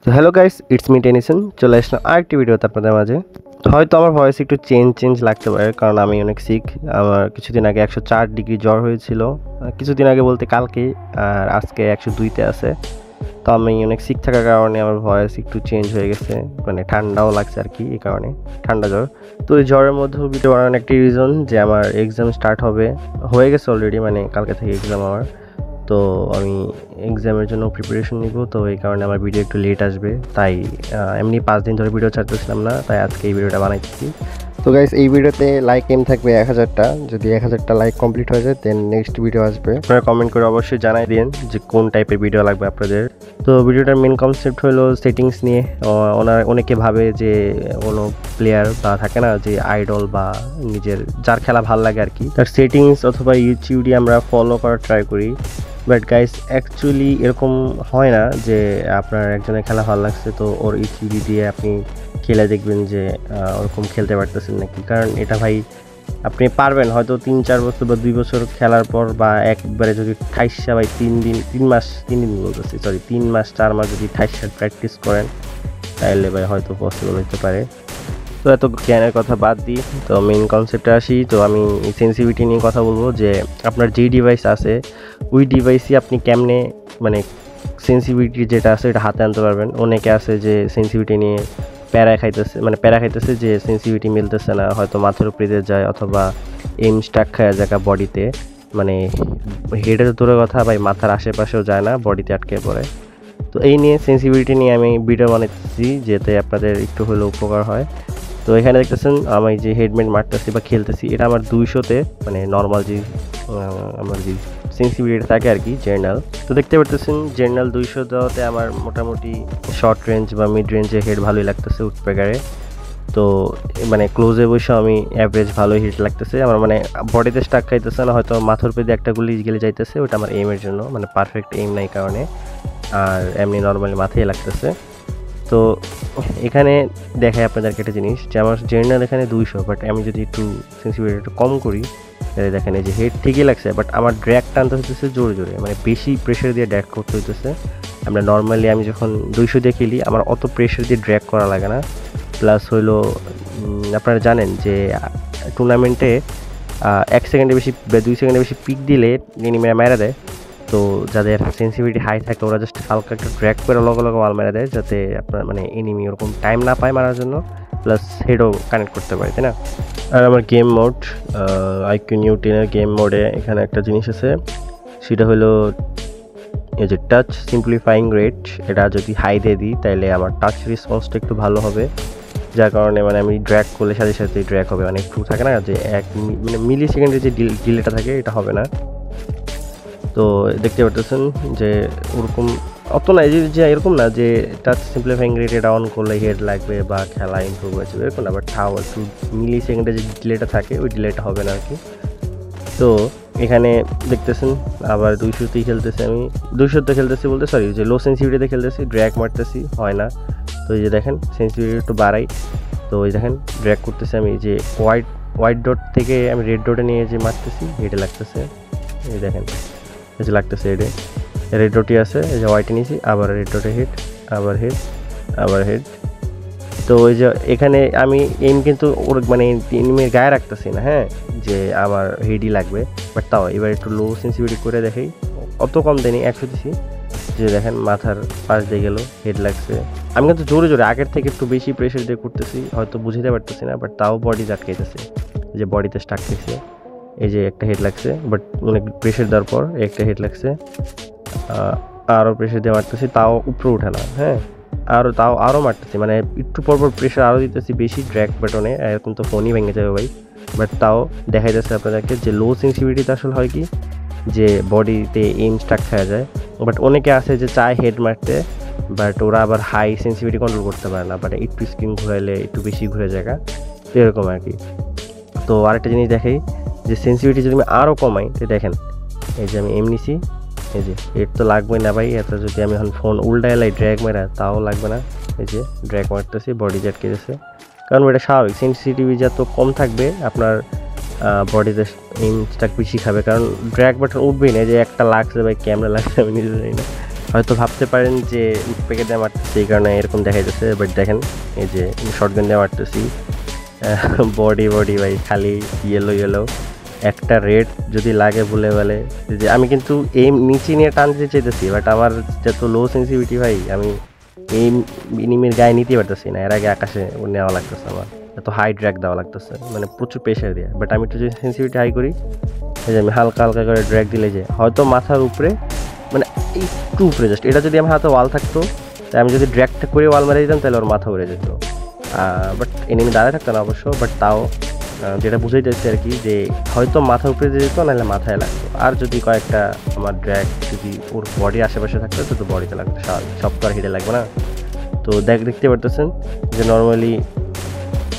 তো hello guys, it's me Tennyson. চলে আসলাম আরেকটি ভিডিওতে আপনাদের মাঝে। হয়তো আমার ভয়েস একটু চেঞ্জ লাগতে পারে, কারণ আমি অনেক সিক। আমার কিছুদিন আগে 104 ডিগ্রি জ্বর হয়েছিল, কিছুদিন আগে বলতে কালকে, আর আজকে 102-তে আছে। তো আমি অনেক সিক থাকার কারণে আমার ভয়েস একটু চেঞ্জ হয়ে গেছে, মানে ঠান্ডাও লাগছে আর কি, এই কারণে ঠান্ডা জ্বর। তো এই জ্বরের মধ্যেও ভিডিও বানানোর একটি রিজন যে আমার এক্সাম স্টার্ট হয়ে গেছে অলরেডি, মানে কালকে থেকে এক্সাম আমার। তো আমি এক্সামের জন্য প্রিপারেশন নিব, তো এই কারণে আমার ভিডিও একটু লেট আসবে। তাই এমনি 5 দিন ধরে ভিডিও ছাড়তেছিলাম না, তাই আজকে এই ভিডিওটা বানাইতেছি। তো গাইস, এই ভিডিওতে লাইক এম থাকবে 1000টা। যদি 1000টা লাইক কমপ্লিট হয়ে যায় দেন নেক্সট ভিডিও আসবে। আপনারা কমেন্ট করে অবশ্যই জানাই দিন যে কোন টাইপের ভিডিও লাগবে আপনাদের। তো ভিডিওটার মেন কনসেপ্ট হলো সেটিংস নিয়ে। অনেকে ভাবে যে কোনো প্লেয়ার বা থাকে না যে আইডল বা নিজের যার খেলা ভাল লাগে আর কি, তার সেটিংস অথবা ইউটিউবে আমরা ফলো করার ট্রাই করি। বাট গাইস, অ্যাকচুয়ালি এরকম হয় না যে আপনার একজনের খেলা ভালো লাগছে তো ওর ইউটিউব দিয়ে আপনি খেলে দেখবেন যে ওরকম খেলতে পারতেছেন নাকি। কারণ এটা ভাই আপনি পারবেন হয়তো 3-4 বছর বা 2 বছর খেলার পর, বা একবারে যদি ঠাইসা ভাই 3 মাস 4 মাস যদি ঠাইসা প্র্যাকটিস করেন, তাহলে ভাই হয়তো পসিবল হতে পারে। তো এত জ্ঞানের কথা বাদ দিই, তো মেইন কনসেপ্টে আসি। তো আমি সেন্সিটিভিটি নিয়ে কথা বলবো যে আপনার যেই ডিভাইস আছে ওই ডিভাইসই আপনি কেমনে, মানে সেন্সিটিভিটি যেটা আছে এটা হাতে আনতে পারবেন। অনেকে আছে যে সেন্সিটিভিটি নিয়ে প্যারা খাইতেছে যে সেন্সিটিভিটি মিলতেছে না, হয়তো মাথার উপরে দিয়ে যায় অথবা এম স্টাক খায় জায়গা বডিতে, মানে হেডের দূরের কথা ভাই মাথার আশেপাশেও যায় না, বডিতে আটকে পড়ে। তো এই নিয়ে সেন্সিটিভিটি নিয়ে আমি ভিডিও বানাইতেছি যাতে আপনাদের একটু হলেও উপকার হয়। তো এখানে দেখতেছেন আমি যে হেডমেট মারতেছি বা খেলতেছি, এটা আমার 200-তে, মানে নর্মাল যে আমার যে সেন্সিটিভিটি থাকে আর কি, জেনারেল। তো দেখতে পারতেছেন জেনারেল 200 দেওয়াতে আমার মোটামুটি শর্ট রেঞ্জ বা মিড রেঞ্জে হেড ভালোই লাগতেছে উঠপেকারে। তো মানে ক্লোজে বসে আমি অ্যাভারেজ ভালোই হিট লাগতেছে আমার, মানে বডিতে স্টাক খাইতেছে না, হয়তো মাথার পেয়ে একটা গুলি গেলে যাইতেছে, ওটা আমার এইমের জন্য, মানে পারফেক্ট এইম নাই কারণে। আর এমনি নর্মালি মাথায় লাগতেছে। তো এখানে দেখায় আপনাদেরকে একটা জিনিস যে আমার জেনারেল এখানে 200, বাট আমি যদি একটু সেন্সিটিভিটি একটু কম করি তাহলে দেখেন এই যে হেড ঠিকই লাগছে, বাট আমার ড্র্যাগ টানতে হইতেছে জোরে জোরে, মানে বেশি প্রেশার দিয়ে ড্র্যাগ করতে হইতেছে। আমরা নর্মালি আমি যখন 200 দিয়ে খেলি আমার অত প্রেশার দিয়ে ড্র্যাগ করা লাগে না। প্লাস হইলো আপনারা জানেন যে টুর্নামেন্টে 1 সেকেন্ডে বেশি বা 2 সেকেন্ডে বেশি পিক দিলে এনিমিরা মেরা দেয়। তো যাদের সেন্সিটিভিটি হাই থাকে ওরা জাস্ট হালকা একটা ড্র্যাগ করে লগে লগে ওয়াল মেরে দেয়, যাতে আপনার মানে এনিমি ওরকম টাইম না পায় মারার জন্য, প্লাস হেডও কানেক্ট করতে পারে, তাই না? আর আমার গেম মোড, আইকিউ নিউ 10-এর গেম মোডে এখানে একটা জিনিস আছে, সেটা হলো এই যে টাচ সিম্পলিফাইং রেট। এটা যদি হাই দিয়ে দিই তাহলে আমার টাচ রেসপন্সটা একটু ভালো হবে, যার কারণে মানে আমি ড্র্যাগ করলে সাথে সাথে ড্র্যাগ হবে, মানে একটু থাকে না যে মানে মিলি সেকেন্ডের যে ডিলেটা থাকে এটা হবে না। তো দেখতে পারতেছেন যে ওরকম অত না, যে এরকম না যে টাচ সিম্পলিফাইং রেট এটা অন করলে হেড লাগবে বা খেলা ইমপ্রুভ হয়েছে, এরকম না, বাট তাও একটু মিলি সেকেন্ডে যে ডিলেটা থাকে ওই ডিলেটা হবে না আর কি। তো এখানে দেখতেছেন আবার 200তেই খেলতেছি, আমি 200তে খেলতেছি বলতে সরি, যে লো সেন্সিটিভিটিতে খেলতেছি, ড্র্যাগ মারতেছি হয় না। তো এই যে দেখেন সেন্সিটিভিটি একটু বাড়াই, তো এই দেখেন ড্র্যাগ করতেছি আমি, যে হোয়াইট ডট থেকে আমি রেড ডটে নিয়ে যে মারতেছি হেডে লাগতেছে, এই দেখেন এই যে লাগতেছে হেডে, রেড ডটই আছে, এই যে হোয়াইটে নিয়েছি, আবার রেড ডটে হেড, আবার হেড, আবার হেড। তো ওই যে এখানে আমি এইম কিন্তু ওর মানে এনিমির গায়ে রাখতেছি না, হ্যাঁ, যে আমার হেডই লাগবে, বাট তাও এবার একটু লো সেন্সিটিভিটি করে দেখি, অত কম দেয়নি, 100 দিছি, যে দেখেন মাথার পাশ দিয়ে গেল, হেড লাগছে। আমি কিন্তু জোরে জোরে আগের থেকে একটু বেশি প্রেশার দিয়ে করতেছি, হয়তো বুঝতে পারতেছি না, বাট তাও বডি আটকাইতেছে, যে বডিতে স্টাক খেয়েছে। এই যে একটা হেড লাগছে, বাট অনেক প্রেশার দেওয়ার পর একটা হেড লাগছে, আরও প্রেশার দিয়ে মারতেছি, তাও উপরে উঠে না, হ্যাঁ, আরও মারতেছি, মানে একটু পরপর প্রেশার আরও দিতেছি বেশি ড্র্যাগ বাটনে, এরকম তো ফোনই ভেঙে যাবে ভাই। বাট তাও দেখাই যাচ্ছে আপনাদেরকে যে লো সেন্সিটিভিটিতে আসলে হয় কি, যে বডিতে এইম স্টাক খাওয়া যায়। বাট অনেকে আছে যে চায় হেড মারতে, বাট ওরা আবার হাই সেন্সিটিভিটি কন্ট্রোল করতে পারে না, বাট একটু স্ক্রিন ঘুরাইলে একটু বেশি ঘুরে জায়গা, তো এরকম আর কি। তো আরেকটা জিনিস দেখাই, যে সেন্সিটিভিটি যদি আমি আরও কমাই, তো দেখেন এই যে আমি এম নিছি, এই যে হেড তো লাগবে না ভাই, এত যদি আমি এখন ফোন উল্টায় লাই ড্র্যাগ মেরা তাও লাগবে না, এই যে ড্র্যাগ মারতেছি বডি আটকে যাচ্ছে, কারণ এটা স্বাভাবিক, সেন্সিটিভিটি যত কম থাকবে আপনার বডিতে এইম স্টাক বেশি খাবে, কারণ ড্র্যাগ বাটন উঠবেই না, যে একটা লাগছে ভাই ক্যামেরা লাগছে আমি নিজে জানি না, হয়তো ভাবতে পারেন যে প্যাকেট দিয়ে মারতেছি এই কারণে এরকম দেখা যাচ্ছে, বাট দেখেন এই যে শর্টগান দিয়ে মারতেছি, বডি ভাই খালি ইয়েলো। একটা রেড যদি লাগে বলে যে আমি কিন্তু এই নিচে নিয়ে টান দিতে চাইতেছি, বাট আমার যত লো সেন্সিটিভিটি ভাই, আমি এই এনিমির গায়ে নিতে পারতেছি না, এর আগে আকাশে নেওয়া লাগতেছে, আমার এত হাই ড্র্যাগ দেওয়া লাগতেছে, মানে প্রচুর প্রেশার দিয়ে। বাট আমি একটু যদি সেন্সিটিভিটি হাই করি, এই যে আমি হালকা করে ড্র্যাগ দিলে যে হয়তো মাথার উপরে, মানে একটু উপরে জাস্ট, এটা যদি আমার হাতে ওয়াল থাকতো, তাই আমি যদি ড্র্যাগটা করে ওয়াল মেরে দিতাম তাহলে ওর মাথা উড়ে যেত। বাট এনিমি দাঁড়ায় থাকতো না অবশ্য, বাট তাও যেটা বুঝাই যাচ্ছে আর কি, যে হয়তো মাথা উপরে দিয়ে যেত, নাহলে মাথায় লাগতো। আর যদি কয়েকটা আমার ড্র্যাগ যদি ওর বডির আশেপাশে থাকতো তো বডিতে লাগতো, সব তো আর হেডে লাগবে না। তো দেখতে পারতেছেন যে নর্মালি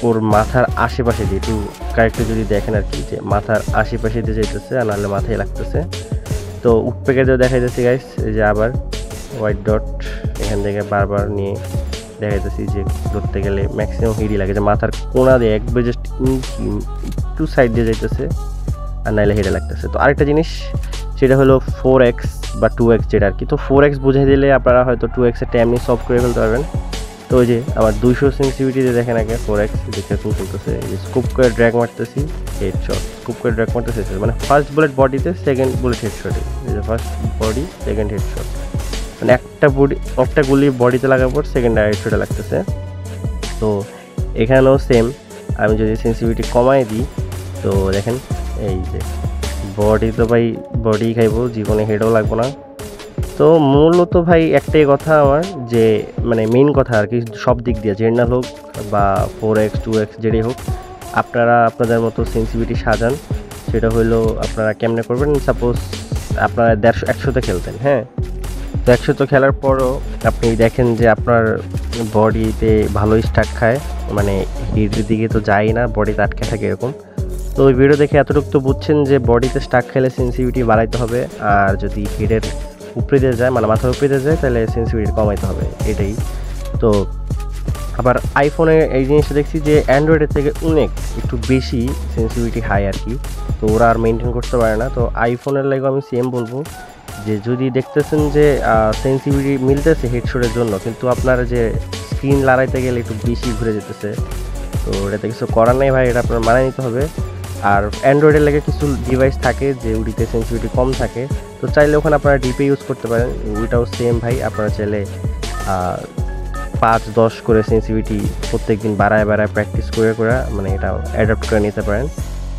ওর মাথার আশেপাশে দিয়ে একটু কারেক্টলি যদি দেখেন আর কি, যে মাথার আশেপাশে দিয়ে যেতেছে, আর নাহলে মাথায় লাগতেছে। তো উডপেকারও দেখা যাচ্ছে গাইস, এই যে আবার হোয়াইট ডট এখান থেকে বারবার নিয়ে দেখাইতেছি যে ধরতে গেলে ম্যাক্সিমাম হিডই লাগে, যে মাথার কোনা দিয়ে একবার জাস্ট একটু সাইড দিয়ে যাইতেছে, আর নাইলে হেডে লাগতেছে। তো আরেকটা জিনিস, সেটা হলো 4x বা 2x যেটা আর কি। তো 4x বুঝাই দিলে আপনারা হয়তো 2x-এর এমনি সলভ করে ফেলতে পারবেন। তো ওই যে আমার 200 সেন্সিটিভিটিতে দেখেন আগে 4x দেখতে চলতেছে, এই যে স্কুপ করে ড্র্যাগ মারতেছি, হেডশট, স্কুপ করে ড্র্যাগ মারতেছে, মানে ফার্স্ট বুলেট বডিতে, সেকেন্ড বুলেট হেডশটে, এই যে ফার্স্ট বডি সেকেন্ড হেডশট, মানে একটা গুলি বডিতে লাগার পর সেকেন্ড হেডশটে লাগতেছে। তো এখানেও সেম, আমি যদি সেন্সিটিভিটি কমাই দিই, তো দেখেন এই যে বডি তো ভাই বডি খাইবো, জীবনে হেডও লাগবো না। তো মূলত ভাই একটাই কথা আমার, যে মানে মেইন কথা আর কি, সব দিক দিয়ে জেনারেল হোক বা 4x 2x যেটাই হোক, আপনারা আপনাদের মতো সেন্সিটিভিটি সাজান। সেটা হলো আপনারা কেমনে করবেন, সাপোজ আপনারা 150-100-তে খেলতেন, হ্যাঁ, তো 100-তে খেলার পরও আপনি দেখেন যে আপনার বডিতে ভালোই স্টাক খায়, মানে হিডের দিকে তো যায় না, বডিতে আটকে থাকে এরকম। তো ওই ভিডিও দেখে এতটুকু তো বুঝছেন যে বডিতে স্টাক খেলে সেন্সিটিভিটি বাড়াইতে হবে, আর যদি হিডের উপরে দিয়ে যায়, মানে মাথার উপরে দিয়ে যায়, তাহলে সেন্সিটিভিটি কমাইতে হবে, এটাই। তো আবার আইফোনে এই জিনিসটা দেখছি যে অ্যান্ড্রয়েডের থেকে অনেক একটু বেশি সেন্সিটিভিটি হাই আর কি, তো ওরা আর মেনটেন করতে পারে না। তো আইফোনের লাগে আমি সেম বলবো, যে যদি দেখতেছেন যে সেন্সিটিভিটি মিলতেছে হেডশটের জন্য, কিন্তু আপনার যে স্ক্রিন লড়াইতে গেলে একটু বেশি ঘুরে যেতেছে, তো এটাতে কিছু করার নেই ভাই, এটা আপনার মানিয়ে নিতে হবে। আর অ্যান্ড্রয়েডের লাগে কিছু ডিভাইস থাকে যে ওটিতে সেন্সিটিভিটি কম থাকে, তো চাইলে ওখানে আপনারা ডিপে ইউজ করতে পারেন, ওইটাও সেম ভাই। আপনারা চাইলে 5-10 করে সেন্সিটিভিটি প্রত্যেক দিন বাড়ায় প্র্যাকটিস করে মানে এটা অ্যাডাপ্ট করে নিতে পারেন।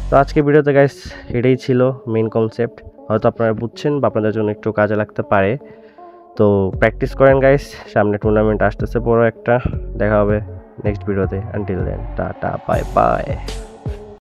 তো আজকে ভিডিওতে গাইস এটাই ছিল মেইন কনসেপ্ট, হয়তো আপনারা বুঝছেন বা আপনাদের জন্য একটু কাজে লাগতে পারে। তো প্র্যাকটিস করেন গাইস, সামনে টুর্নামেন্ট আসতেছে বড় একটা, দেখা হবে নেক্সট ভিডিওতে। Until then tata bye by.